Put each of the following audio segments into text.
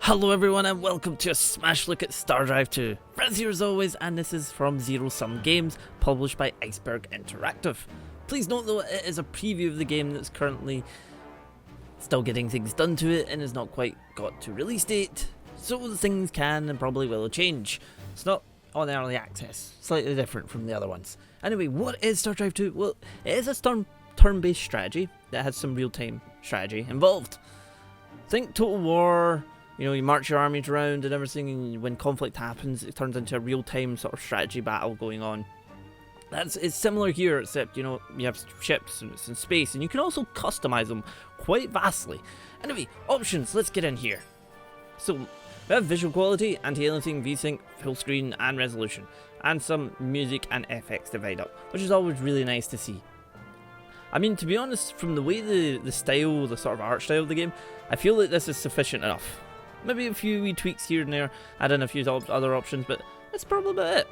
Hello everyone and welcome to a smash look at StarDrive 2. Friends here as always, and this is from Zero Sum Games, published by Iceberg Interactive. Please note though, it is a preview of the game that's currently still getting things done to it and has not quite got to release date, so things can and probably will change. It's not on early access, slightly different from the other ones. Anyway, what is StarDrive 2? Well, it is a turn-based strategy that has some real-time strategy involved. Think Total War. You know, you march your armies around and everything, and when conflict happens, it turns into a real-time sort of strategy battle going on. It's similar here, except, you know, you have ships and it's in space, and you can also customize them quite vastly. Anyway, options, let's get in here. So, we have visual quality, anti-aliasing, VSync, full screen, and resolution, and some music and FX divide up, which is always really nice to see. I mean, to be honest, from the way the style, the sort of art style of the game, I feel like this is sufficient enough. Maybe a few wee tweaks here and there, add in a few other options, but that's probably about it.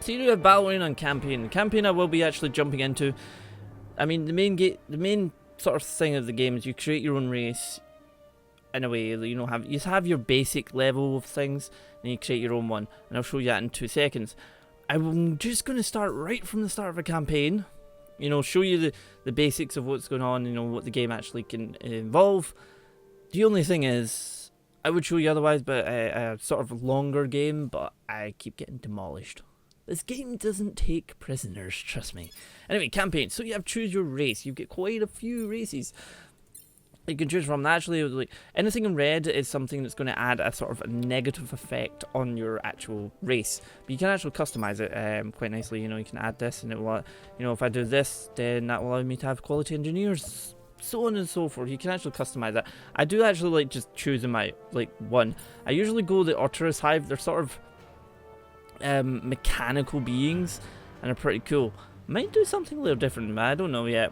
So you do have Battle Arena and Campaign. Campaign I will be actually jumping into. I mean, the main sort of thing of the game is you create your own race. In a way, you know, you have your basic level of things, and you create your own one. And I'll show you that in 2 seconds. I'm just going to start right from the start of a campaign. You know, show you the basics of what's going on, you know, what the game actually can involve. The only thing is, I would show you otherwise, but a sort of longer game, but I keep getting demolished. This game doesn't take prisoners, trust me. Anyway, campaign. So you have choose your race. You get quite a few races you can choose from. Actually, like anything in red is something that's going to add a sort of a negative effect on your actual race. But you can actually customize it quite nicely. You know, you can add this, and it will, you know, if I do this, then that will allow me to have quality engineers. So on and so forth. You can actually customize that. I do actually like just choosing my one. I usually go the Arcturus Hive. They're sort of mechanical beings and are pretty cool. Might do something a little different, I don't know yet.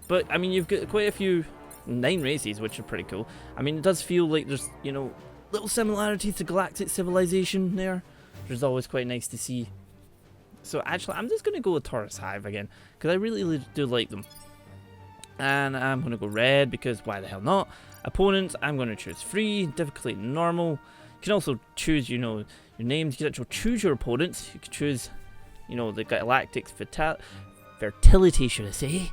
But I mean, you've got quite a few 9 races, which are pretty cool. I mean, it does feel like there's, you know, little similarities to galactic civilization there, which is always quite nice to see. So actually, I'm just going to go with Taurus Hive again, because I really do like them. And I'm going to go red, because why the hell not? Opponents, I'm going to choose free, difficulty normal. You can also choose, you know, your names. You can actually choose your opponents. You can choose, you know, the galactic fertility, should I say.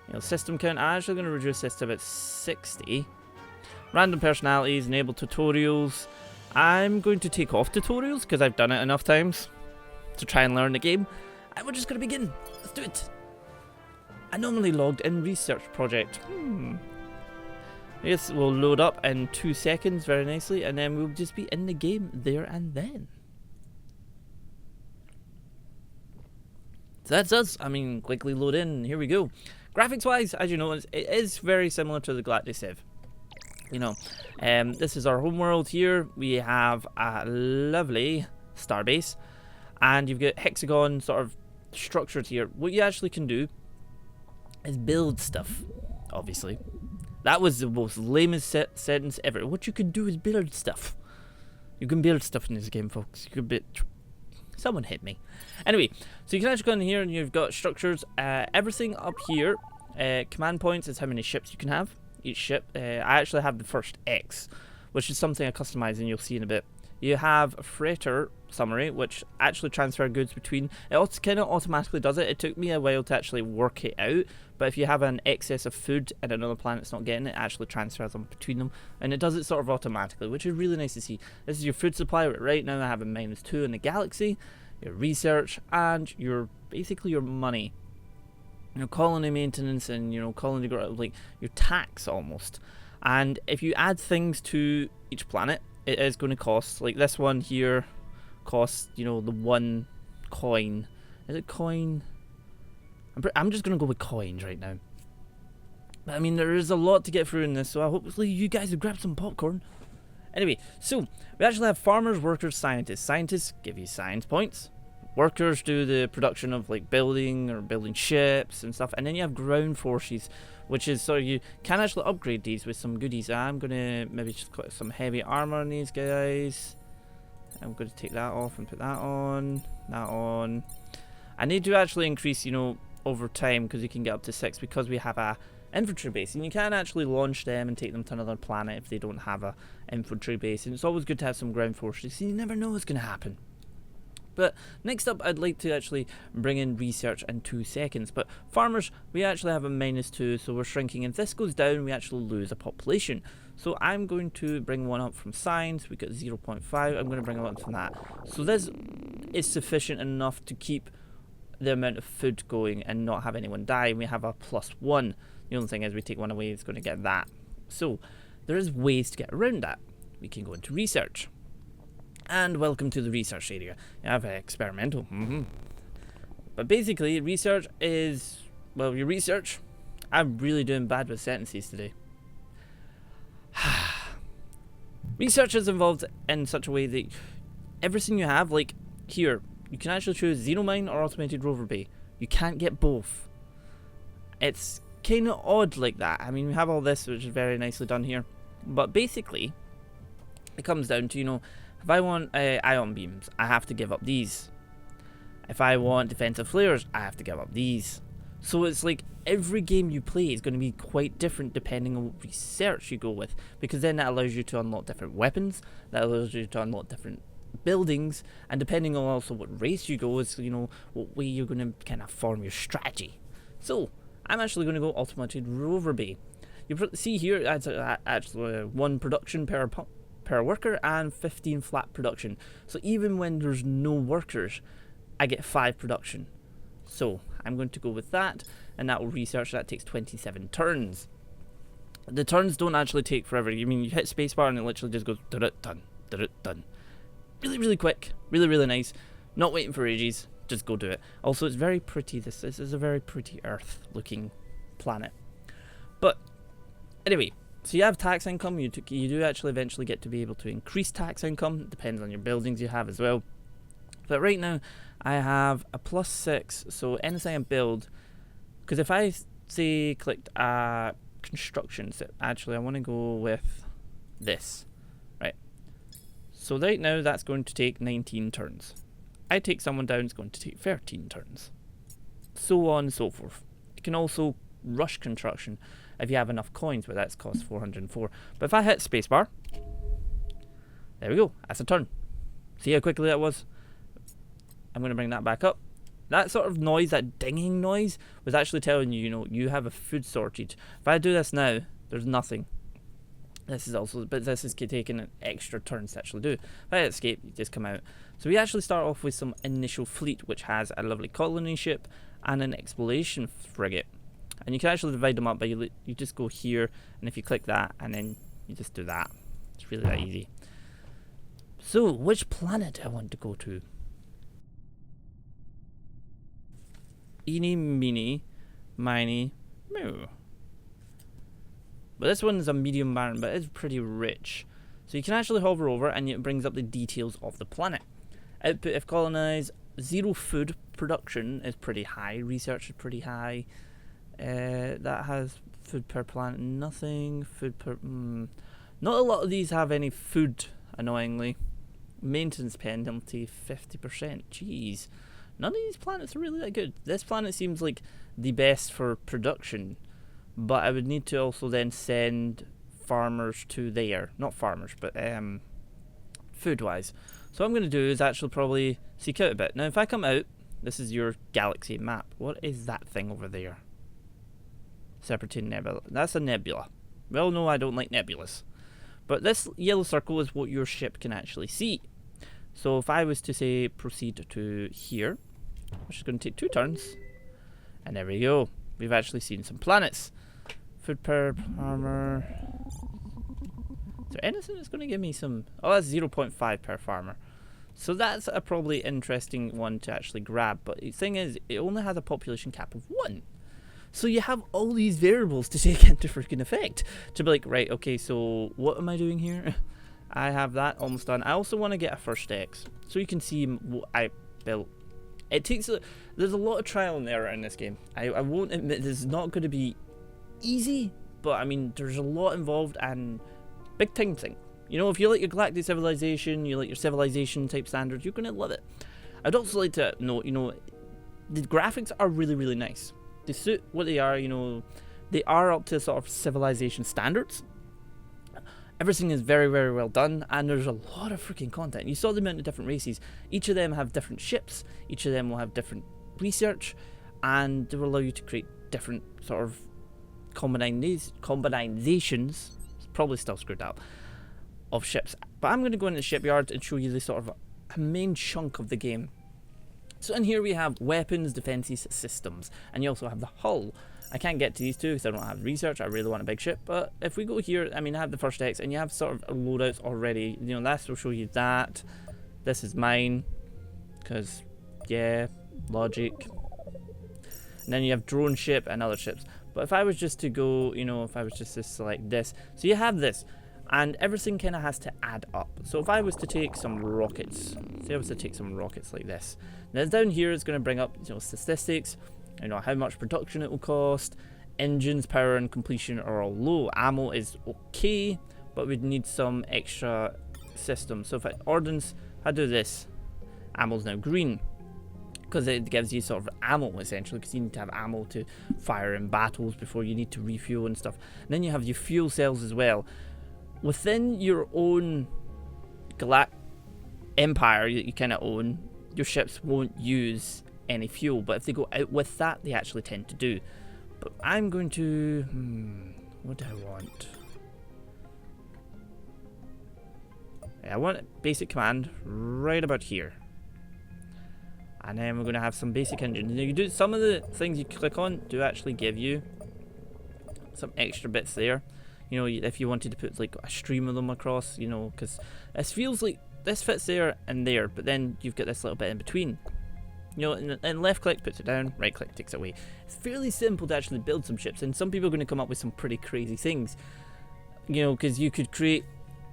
You know, system count, I'm actually going to reduce this to about 60. Random personalities, enable tutorials. I'm going to take off tutorials, because I've done it enough times to try and learn the game. And we're just going to begin. Let's do it. Anomaly logged in research project. Yes, we'll load up in 2 seconds very nicely, and then we'll just be in the game there and then. So that's us. I mean, quickly load in. Here we go. Graphics wise, as you notice, it is very similar to the Galactic Civ. You know, this is our home world here. We have a lovely starbase, and you've got hexagon sort of structured here. What you actually can do is build stuff, obviously. That was the most lamest sentence ever. What you can do is build stuff. You can build stuff in this game, folks. You could someone hit me. Anyway, so you can actually go in here and you've got structures. Everything up here, command points is how many ships you can have. Each ship. I actually have the first X, which is something I customize and you'll see in a bit. You have a freighter summary, which actually transfer goods between. It kind of automatically does it. It took me a while to actually work it out, but if you have an excess of food and another planet's not getting it, it actually transfers them between them, and it does it sort of automatically, which is really nice to see. This is your food supply. Right now I have a -2 in the galaxy, your research, and your basically your money. You know, colony maintenance and, you know, colony, like your tax almost. And if you add things to each planet, it is going to cost, like this one here costs, you know, the 1 coin. Is it coin? I'm just going to go with coins right now. But I mean, there is a lot to get through in this, so hopefully you guys have grabbed some popcorn. Anyway, so we actually have farmers, workers, scientists. Scientists give you science points. Workers do the production of like building or building ships and stuff. And then you have ground forces, which is so you can actually upgrade these with some goodies. I'm going to maybe just put some heavy armor on these guys. I'm going to take that off and put that on. That on. I need to actually increase, you know, over time, because you can get up to 6 because we have a infantry base, and you can actually launch them and take them to another planet if they don't have a infantry base, and it's always good to have some ground forces, so you never know what's going to happen. But next up, I'd like to actually bring in research in 2 seconds. But farmers, we actually have a -2, so we're shrinking. If this goes down, we actually lose a population. So I'm going to bring one up from science. We got 0.5. I'm going to bring one up from that. So this is sufficient enough to keep the amount of food going and not have anyone die. And we have a +1. The only thing is, we take one away, it's going to get that. So there is ways to get around that. We can go into research. And welcome to the research area. You have experimental. But basically, research is, well, your research. I'm really doing bad with sentences today. Research is involved in such a way that everything you have, like here, you can actually choose Zero Mine or Automated Rover Bay. You can't get both. It's kind of odd like that. I mean, we have all this, which is very nicely done here. But basically, it comes down to, you know, if I want ion beams, I have to give up these. If I want defensive flares, I have to give up these. So it's like every game you play is going to be quite different depending on what research you go with, because then that allows you to unlock different weapons, that allows you to unlock different buildings, and depending on also what race you go is, you know, what way you're going to kind of form your strategy. So I'm actually going to go Automated Rover Bay. You see here, it's actually 1 production per worker and 15 flat production. So even when there's no workers, I get 5 production. So I'm going to go with that, and that will research. That takes 27 turns. The turns don't actually take forever. I mean, you hit spacebar and it literally just goes done. Really, really quick. Really, really nice. Not waiting for ages. Just go do it. Also, it's very pretty. This is a very pretty Earth-looking planet. But anyway. So you have tax income, you do actually eventually get to be able to increase tax income, it depends on your buildings you have as well. But right now, I have a +6, so anything I build, because if I say clicked construction, so actually I want to go with this, right? So right now that's going to take 19 turns. I take someone down, it's going to take 13 turns. So on and so forth. You can also rush construction if you have enough coins, but that's cost 404. But if I hit spacebar, there we go, that's a turn. See how quickly that was? I'm going to bring that back up. That sort of noise, that dinging noise, was actually telling you, you know, you have a food shortage. If I do this now, there's nothing. This is also, but this is taking an extra turns to actually do. If I hit escape, you just come out. So we actually start off with some initial fleet, which has a lovely colony ship and an exploration frigate. And you can actually divide them up by you just go here, and if you click that, and then you just do that. It's really that easy. So, which planet do I want to go to? Eeny, meeny, miny, moo. But this one is a medium barren, but it's pretty rich. So you can actually hover over, and it brings up the details of the planet. Output if colonized, 0 food production is pretty high, research is pretty high. That has food per planet, nothing. Food per... Not a lot of these have any food, annoyingly. Maintenance penalty, 50%. Jeez. None of these planets are really that good. This planet seems like the best for production, but I would need to also then send farmers to there. Not farmers, but food-wise. So what I'm going to do is actually probably seek out a bit. Now, if I come out, this is your galaxy map. What is that thing over there? Serpentine Nebula. That's a nebula. Well, no, I don't like nebulas. But this yellow circle is what your ship can actually see. So if I was to say proceed to here, which is going to take 2 turns, and there we go. We've actually seen some planets. Food per farmer. Is there anything that's going to give me some... Oh, that's 0.5 per farmer. So that's a probably interesting one to actually grab. But the thing is, it only has a population cap of 1. So you have all these variables to take into freaking effect. To be like, right, okay, so what am I doing here? I have that almost done. I also want to get a first X, so you can see what I built. It takes there's a lot of trial and error in this game. I won't admit this is not going to be easy, but I mean, there's a lot involved and big time thing. You know, if you like your galactic civilization, you like your civilization type standards, you're going to love it. I'd also like to note, you know, the graphics are really, really nice. They suit what they are, you know, they are up to sort of civilization standards. Everything is very, very well done, and there's a lot of freaking content. You saw the amount of different races. Each of them have different ships, each of them will have different research, and they will allow you to create different sort of combinations, probably still screwed up, of ships. But I'm going to go into the shipyard and show you the sort of a main chunk of the game. So in here we have weapons, defenses, systems, and you also have the hull. I can't get to these two because I don't have research. I really want a big ship, but if we go here, I mean, I have the first X, and you have sort of loadouts already. You know, this will show you that. This is mine, because, yeah, logic. And then you have drone ship and other ships. But if I was just to go, you know, if I was just to select this, so you have this, and everything kind of has to add up. So if I was to take some rockets, say I was to take some rockets like this, then down here it's going to bring up, you know, statistics. You know, how much production it will cost, engines, power and completion are all low. Ammo is okay, but we'd need some extra systems. So if I ordnance, I do this, ammo's now green, because it gives you sort of ammo essentially, because you need to have ammo to fire in battles before you need to refuel and stuff. And then you have your fuel cells as well. Within your own empire that you kind of own, your ships won't use any fuel, but if they go out with that, they actually tend to do. But I'm going to what do I want? I want basic command right about here, and then we're going to have some basic engines. You do some of the things you click on do actually give you some extra bits there. You know, if you wanted to put like a stream of them across, you know, because this feels like this fits there and there, but then you've got this little bit in between. You know, and left click puts it down, right click takes it away. It's fairly simple to actually build some ships, and some people are going to come up with some pretty crazy things. You know, because you could create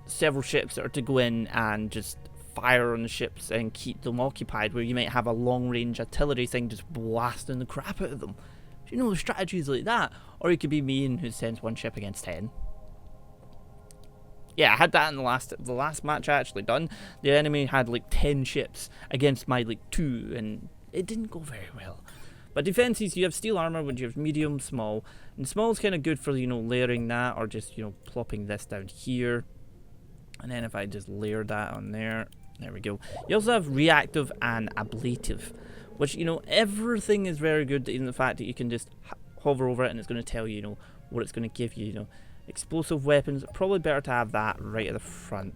several ships that are to go in and just fire on the ships and keep them occupied, where you might have a long range artillery thing just blasting the crap out of them. You know, strategies like that. Or it could be me and who sends one ship against 10. Yeah, I had that in the last match I actually done. The enemy had like 10 ships against my like 2, and it didn't go very well. But defenses, you have steel armor, which you have medium, small, and small is kind of good for, you know, layering that, or just, you know, plopping this down here. And then if I just layer that on there we go. You also have reactive and ablative, which, you know, everything is very good in the fact that you can just hover over it and it's going to tell you, you know, what it's going to give you, you know. Explosive weapons, probably better to have that right at the front.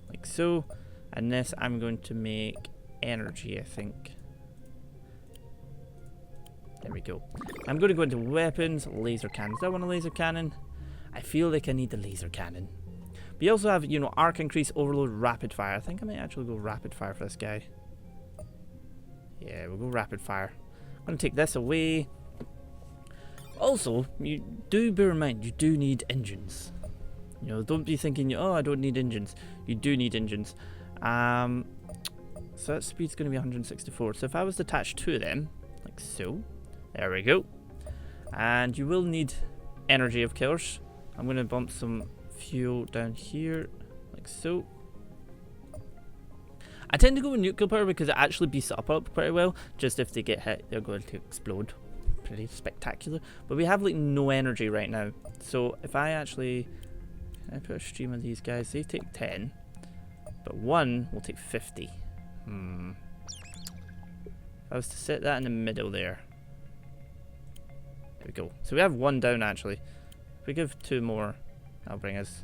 Like so. And this I'm going to make energy, I think. There we go. I'm going to go into weapons, laser cannons. Do I want a laser cannon? I feel like I need the laser cannon. But you also have, you know, arc increase, overload, rapid fire. I think I might actually go rapid fire for this guy. Yeah, we'll go rapid fire. I'm going to take this away. Also, you do bear in mind, you do need engines. You know, don't be thinking, oh, I don't need engines. You do need engines. So that speed's going to be 164. So if I was to attach 2 of them, like so, there we go. And you will need energy, of course. I'm going to bump some fuel down here, like so. I tend to go with nuclear power because it actually beats it up pretty well. Just if they get hit, they're going to explode. Pretty spectacular. But we have like no energy right now. So if I actually, can I put a stream of these guys? They take 10, but one will take 50. If I was to set that in the middle there. There we go. So we have one down actually. If we give 2 more, that'll bring us.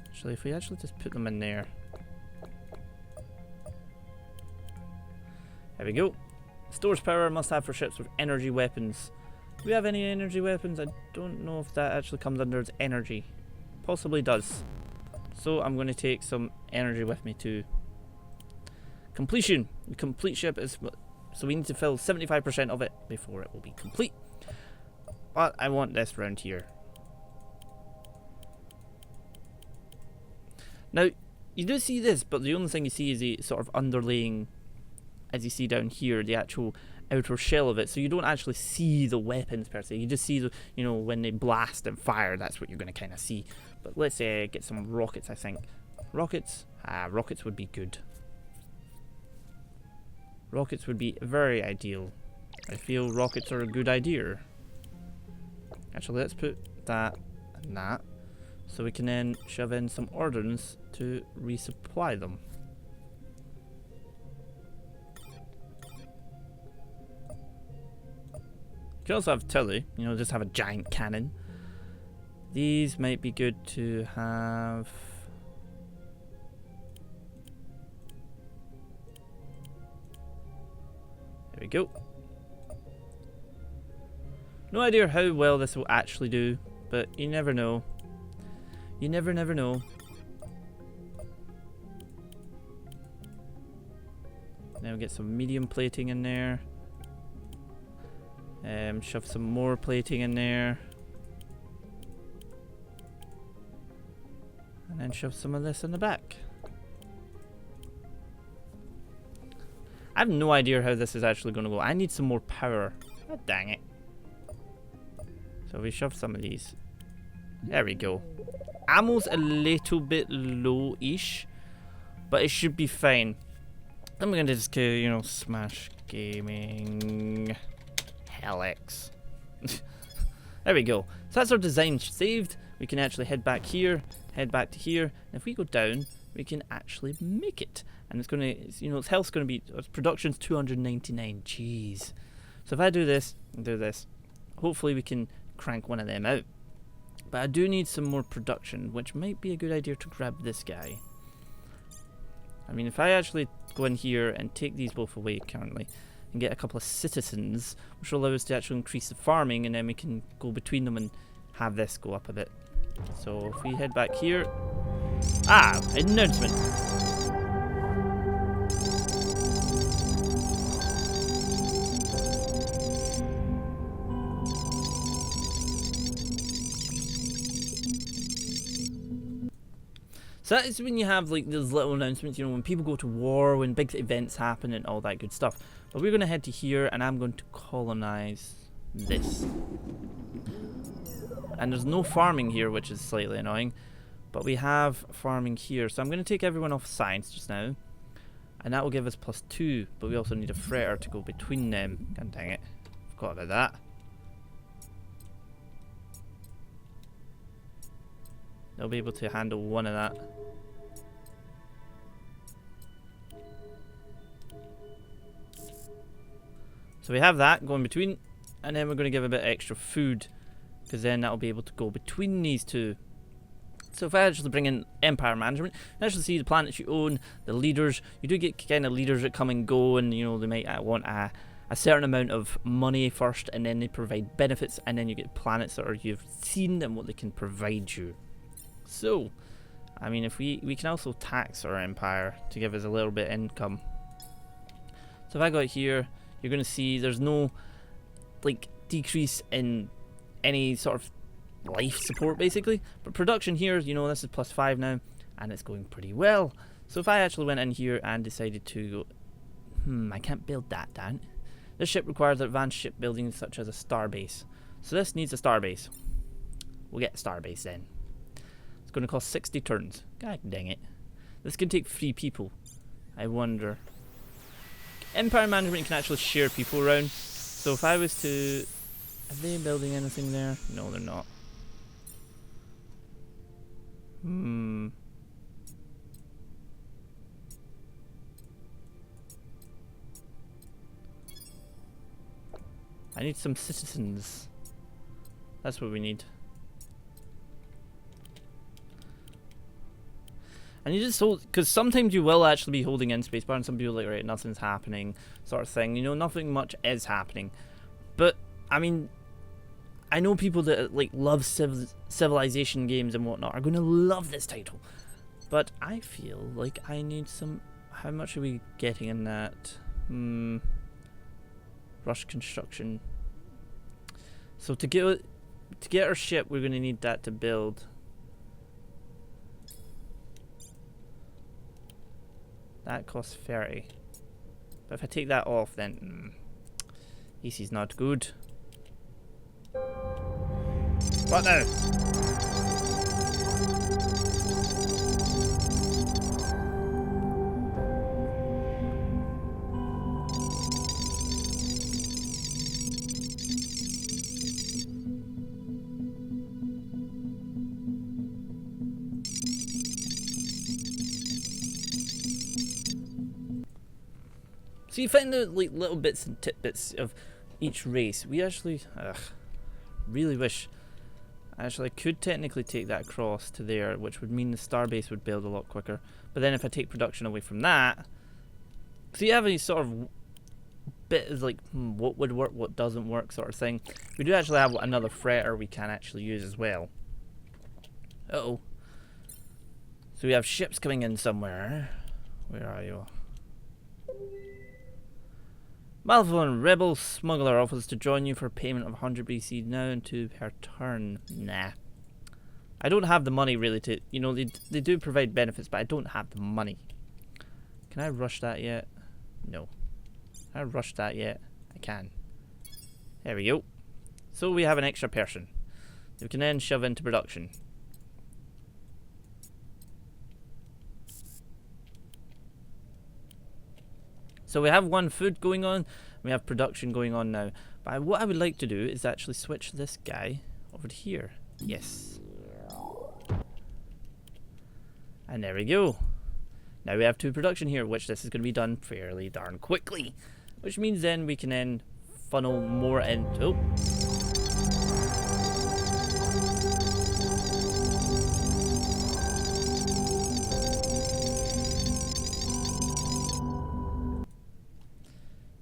Actually, if we actually just put them in there. There we go. Stores power, must have for ships with energy weapons. Do we have any energy weapons? I don't know if that actually comes under its energy. Possibly does. So I'm going to take some energy with me too. Completion. The complete ship is... So we need to fill 75% of it before it will be complete. But I want this round here. Now, you do see this, but the only thing you see is the sort of underlaying, as you see down here, the actual outer shell of it. So you don't actually see the weapons per se. You just see the, you know, when they blast and fire, that's what you're going to kind of see. But let's say get some rockets, I think. Rockets? Rockets would be good. Rockets would be very ideal. I feel rockets are a good idea. Actually, let's put that and that, so we can then shove in some ordnance to resupply them. You can also have artillery, you know, just have a giant cannon. These might be good to have. There we go. No idea how well this will actually do, but you never know. You never know. Now we get some medium plating in there. Shove some more plating in there. And then shove some of this in the back. I have no idea how this is actually going to go. I need some more power. God dang it. So we shove some of these. There we go. Ammo's a little bit low-ish, but it should be fine. I'm going to just go, you know, smash gaming. Helix. There we go. So that's our design saved. We can actually head back here, head back to here. And if we go down, we can actually make it. And it's going to, you know, its health's going to be, its production's 299. Jeez. So if I do this and do this, hopefully we can crank one of them out. But I do need some more production, which might be a good idea to grab this guy. I mean, if I actually go in here and take these both away currently, and get a couple of citizens, which will allow us to actually increase the farming, and then we can go between them and have this go up a bit. So if we head back here, announcement. So that is when you have like those little announcements, you know, when people go to war, when big events happen and all that good stuff. But we're going to head to here and I'm going to colonize this. And there's no farming here, which is slightly annoying. But we have farming here. So I'm going to take everyone off science just now. And that will give us +2. But we also need a fretter to go between them. God dang it. Forgot about that. They'll be able to handle one of that. So we have that going between, and then we're going to give a bit extra food, because then that'll be able to go between these two. So if I actually bring in Empire Management, you actually see the planets you own, the leaders. You do get kind of leaders that come and go, and you know they might want a certain amount of money first, and then they provide benefits, and then you get planets that are you've seen and what they can provide you. So, I mean, if we can also tax our empire to give us a little bit of income. So if I go here, you're going to see there's no like decrease in any sort of life support basically, but production here, you know, this is +5 now and it's going pretty well. So if I actually went in here and decided to go, I can't build that down. This ship requires advanced shipbuilding such as a starbase, so this needs a starbase. We'll get a starbase then. It's going to cost 60 turns. God dang it. This can take 3 people. I wonder. Empire Management can actually share people around. So if I was to... Are they building anything there? No, they're not. I need some citizens. That's what we need. And you just hold, because sometimes you will actually be holding in spacebar and some people are like, right, nothing's happening, sort of thing. You know, nothing much is happening. But, I mean, I know people that like love civilization games and whatnot are going to love this title. But I feel like I need some, how much are we getting in that? Rush construction. So to get our ship, we're going to need that to build. That costs 30. But if I take that off, then this is not good. What now? So you find out like little bits and tidbits of each race. We actually, really wish, actually I could technically take that across to there, which would mean the starbase would build a lot quicker. But then if I take production away from that, so you have a sort of bit of like what would work, what doesn't work sort of thing. We do actually have another fretter we can actually use as well. Uh-oh. So we have ships coming in somewhere. Where are you? Malphone Rebel Smuggler offers to join you for payment of 100 BC now and 2 per turn. Nah. I don't have the money really to, you know, they do provide benefits, but I don't have the money. Can I rush that yet? No. Can I rush that yet? I can. There we go. So we have an extra person that we can then shove into production. So we have one food going on, we have production going on now. But what I would like to do is actually switch this guy over to here. Yes. And there we go. Now we have 2 production here, which this is going to be done fairly darn quickly. Which means then we can then funnel more into...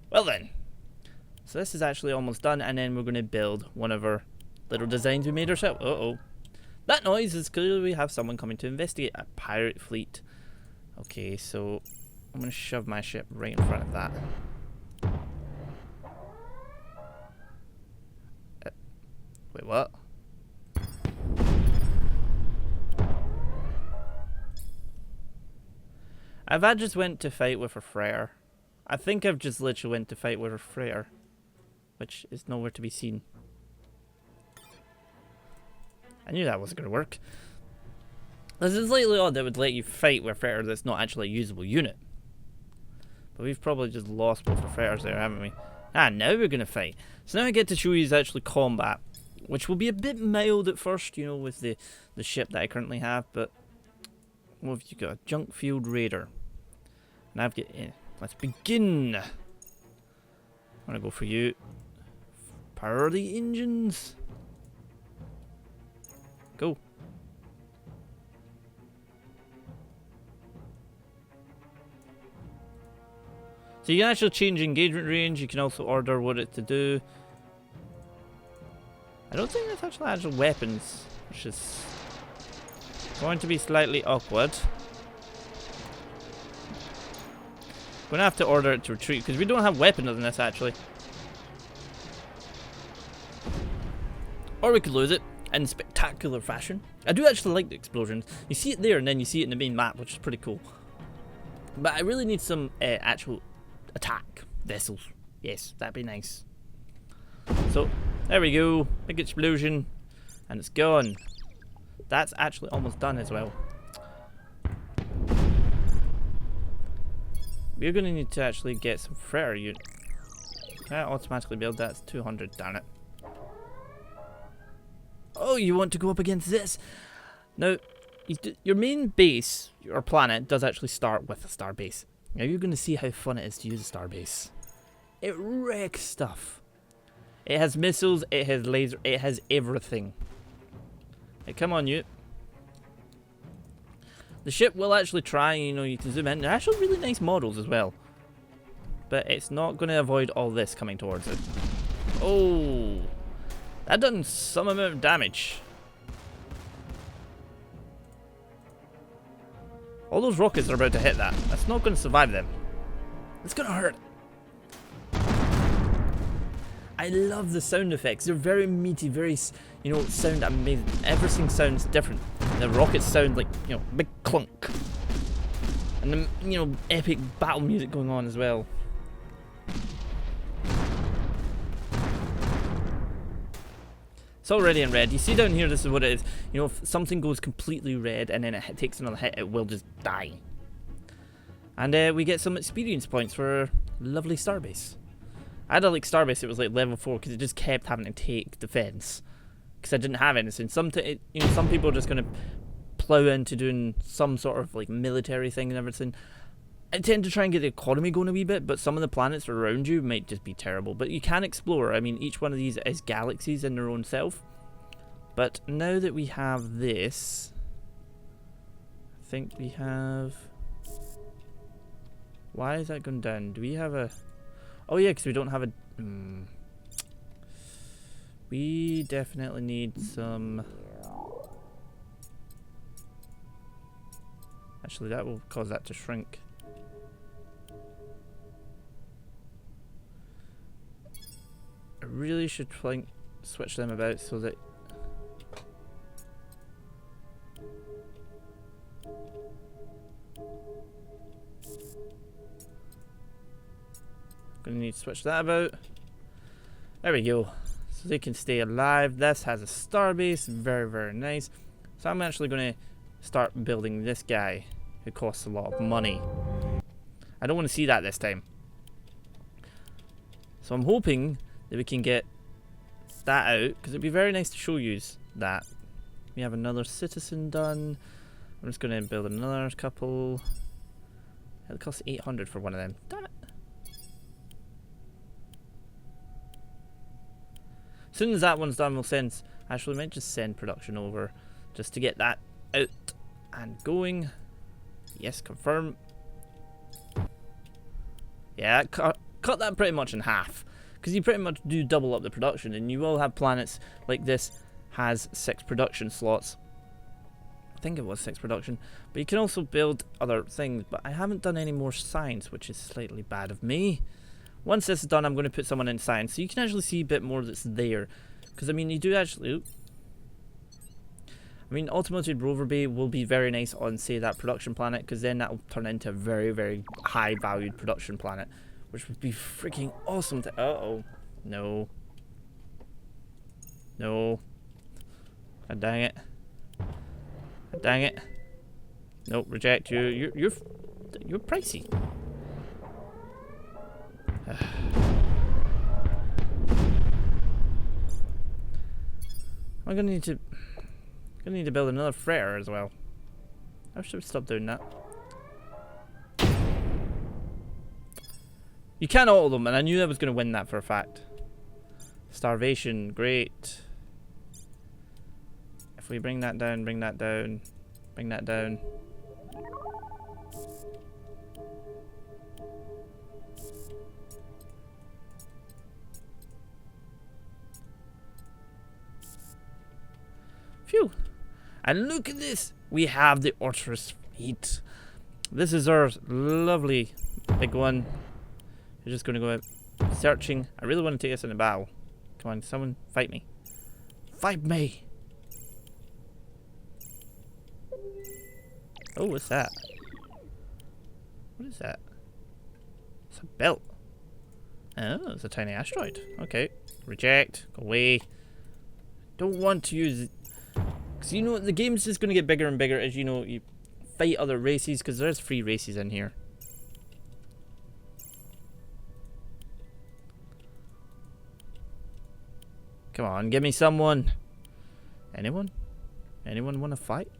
Well then, so this is actually almost done, and then we're going to build one of our little designs we made ourselves. Uh-oh. That noise is clearly we have someone coming to investigate a pirate fleet. Okay, so I'm going to shove my ship right in front of that. Wait, what? I just went to fight with a freighter. I think I've just literally went to fight with a freighter, which is nowhere to be seen. I knew that wasn't going to work. This is slightly odd that would let you fight with a freighter that's not actually a usable unit. But we've probably just lost both our freighters there, haven't we? Ah, now we're going to fight. So now I get to show you actually combat, which will be a bit mild at first, you know, with the ship that I currently have. But what have you got? A junk field raider. And I've got... let's begin. I'm gonna go for you. Power the engines. Go. So you can actually change engagement range. You can also order what it to do. I don't think that's actually actual weapons, which is going to be slightly awkward. We're going to have to order it to retreat, because we don't have weapons in this, actually. Or we could lose it in spectacular fashion. I do actually like the explosions. You see it there, and then you see it in the main map, which is pretty cool. But I really need some actual attack vessels. Yes, that'd be nice. So, there we go. Big explosion. And it's gone. That's actually almost done as well. We're going to need to actually get some freighter unit. Can I automatically build that? It's 200, damn it. Oh, you want to go up against this? Now, your main base, your planet, does actually start with a star base. Now you're going to see how fun it is to use a star base. It wrecks stuff. It has missiles, it has laser, it has everything. Hey, come on, you. The ship will actually try, you know, you can zoom in. They're actually really nice models as well. But it's not going to avoid all this coming towards it. Oh, that done some amount of damage. All those rockets are about to hit that. That's not going to survive them. It's going to hurt. I love the sound effects. They're very meaty, very, you know, sound amazing. Everything sounds different. The rockets sound like, you know, big clunk. And the, you know, epic battle music going on as well. It's already in red. You see down here, this is what it is. You know, if something goes completely red and then it takes another hit, it will just die. And we get some experience points for our lovely starbase. I had a like starbase, it was like level 4 because it just kept having to take defense because I didn't have anything. You know, some people are just going to plow into doing some sort of like military thing and everything. I tend to try and get the economy going a wee bit, but some of the planets around you might just be terrible. But you can explore. I mean, each one of these is galaxies in their own self. But now that we have this, I think we have... Why is that going down? Do we have a... Oh yeah, because we don't have a... We definitely need some... Actually, that will cause that to shrink. I really should switch them about so that... Gonna need to switch that about. There we go. So they can stay alive. This has a star base. Very, very nice. So I'm actually going to start building this guy who costs a lot of money. I don't want to see that this time. So I'm hoping that we can get that out, because it'd be very nice to show you that. We have another citizen done. I'm just going to build another couple. It costs 800 for one of them. Damn it. As soon as that one's done, we'll send... Actually, we might just send production over just to get that out and going. Yes, confirm. Yeah, cut that pretty much in half. Because you pretty much do double up the production, and you will have planets like this has 6 production slots. I think it was 6 production. But you can also build other things. But I haven't done any more science, which is slightly bad of me. Once this is done, I'm going to put someone in science, so you can actually see a bit more that's there. Because, I mean, you do actually... I mean, Automated Rover Bay will be very nice on, say, that production planet, because then that will turn into a very, very high-valued production planet, which would be freaking awesome to... Uh-oh. No. No. God dang it. God dang it. Nope, reject you. You're pricey. I'm gonna need to build another freighter as well. I should stop doing that. You can auto them, and I knew I was gonna win that for a fact. Starvation, great. If we bring that down, bring that down, bring that down. Phew. And look at this. We have the Ortrus fleet. This is our lovely big one. We're just going to go out searching. I really want to take us in a battle. Come on, someone fight me. Fight me. Oh, what's that? What is that? It's a belt. Oh, it's a tiny asteroid. Okay. Reject. Go away. Don't want to use it. Because you know, the game's just going to get bigger and bigger as you know, you fight other races, because there's 3 races in here. Come on, give me someone. Anyone? Anyone want to fight?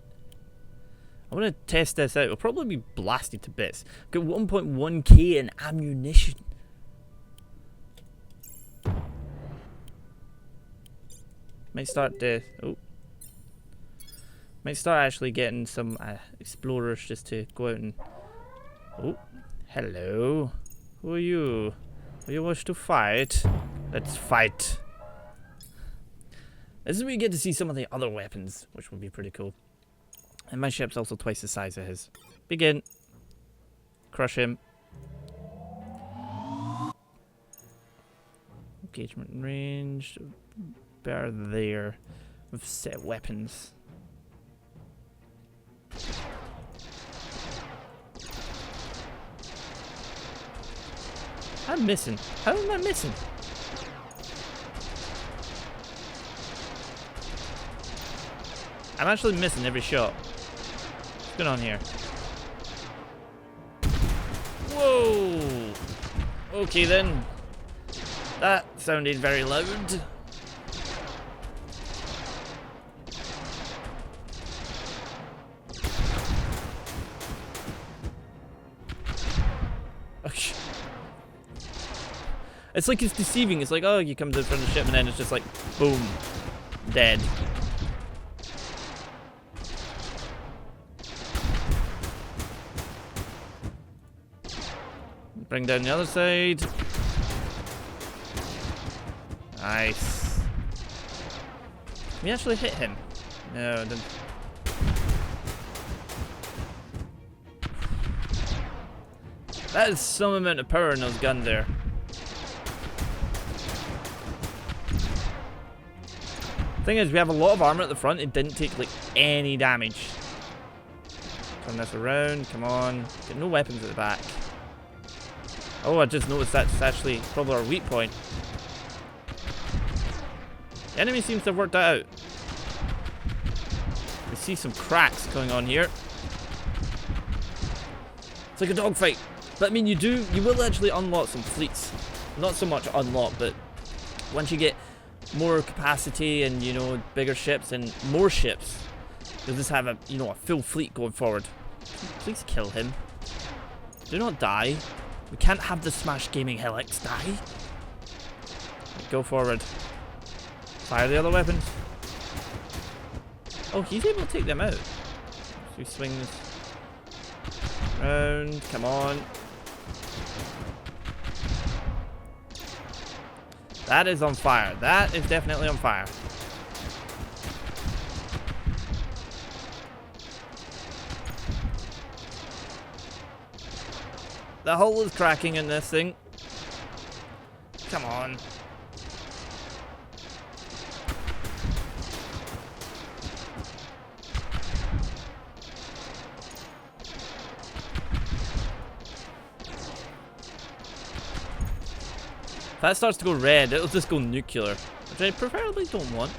I want to test this out. It'll probably be blasted to bits. Got 1.1k in ammunition. Might start to... Oh. Might start actually getting some explorers just to go out and... Oh, hello. Who are you? Do you wish to fight? Let's fight. This is where you get to see some of the other weapons, which would be pretty cool. And my ship's also twice the size of his. Begin. Crush him. Engagement range. Better there. With set weapons. I'm missing. How am I missing? I'm actually missing every shot. What's going on here? Whoa! Okay then. That sounded very loud. It's like it's deceiving. It's like, oh, you come to the front of the ship and then it's just like, boom, dead. Bring down the other side. Nice. Can we actually hit him? No, I didn't. That is some amount of power in those guns there. Thing is, we have a lot of armor at the front. It didn't take like any damage. Turn this around. Come on. Get no weapons at the back. Oh, I just noticed that's actually probably our weak point. The enemy seems to have worked that out. We see some cracks going on here. It's like a dogfight. But I mean, you will actually unlock some fleets. Not so much unlock, but once you get more capacity and, you know, bigger ships and more ships, you'll just have a, you know, a full fleet going forward. Please kill him. Do not die. We can't have the Smash Gaming Helix die. Go forward. Fire the other weapons. Oh, he's able to take them out. So we swing this round. Come on. That is on fire. That is definitely on fire. The hull is cracking in this thing. Come on. If that starts to go red, it'll just go nuclear, which I preferably don't want.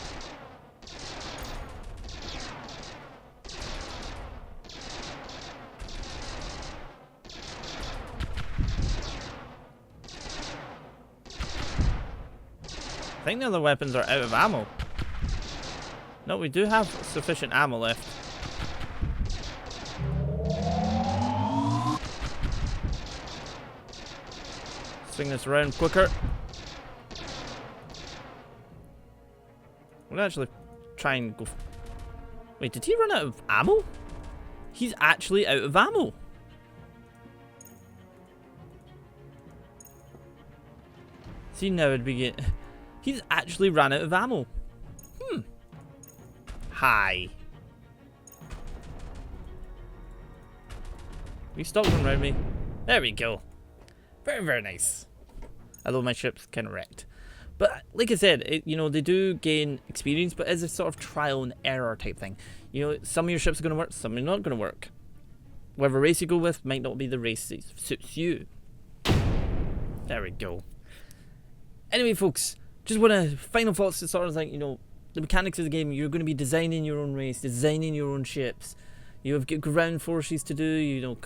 I think the other weapons are out of ammo. No, we do have sufficient ammo left. Swing this around quicker. We'll actually try and go. Wait, did he run out of ammo? He's actually out of ammo. See, now it'd be. He's actually ran out of ammo. Hi. We stopped him around me. There we go. Very, very nice. Although my ship's kind of wrecked. But like I said, you know, they do gain experience, but it's a sort of trial and error type thing. You know, some of your ships are going to work, some are not going to work. Whatever race you go with might not be the race that suits you. There we go. Anyway, folks, just want to final thoughts to sort of like, you know, the mechanics of the game. You're going to be designing your own race, designing your own ships. You have ground forces to do, you know,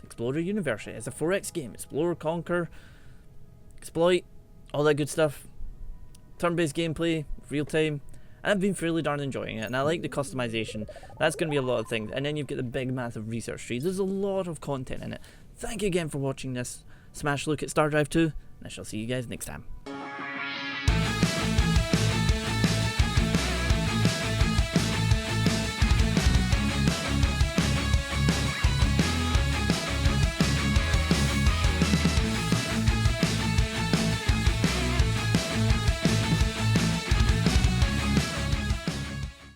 explore your universe. It's a 4X game. Explore, conquer, exploit, all that good stuff. Turn-based gameplay, real time. And I've been fairly darn enjoying it. And I like the customization. That's going to be a lot of things. And then you've got the big, massive research trees. There's a lot of content in it. Thank you again for watching this Smash Look at StarDrive 2. And I shall see you guys next time.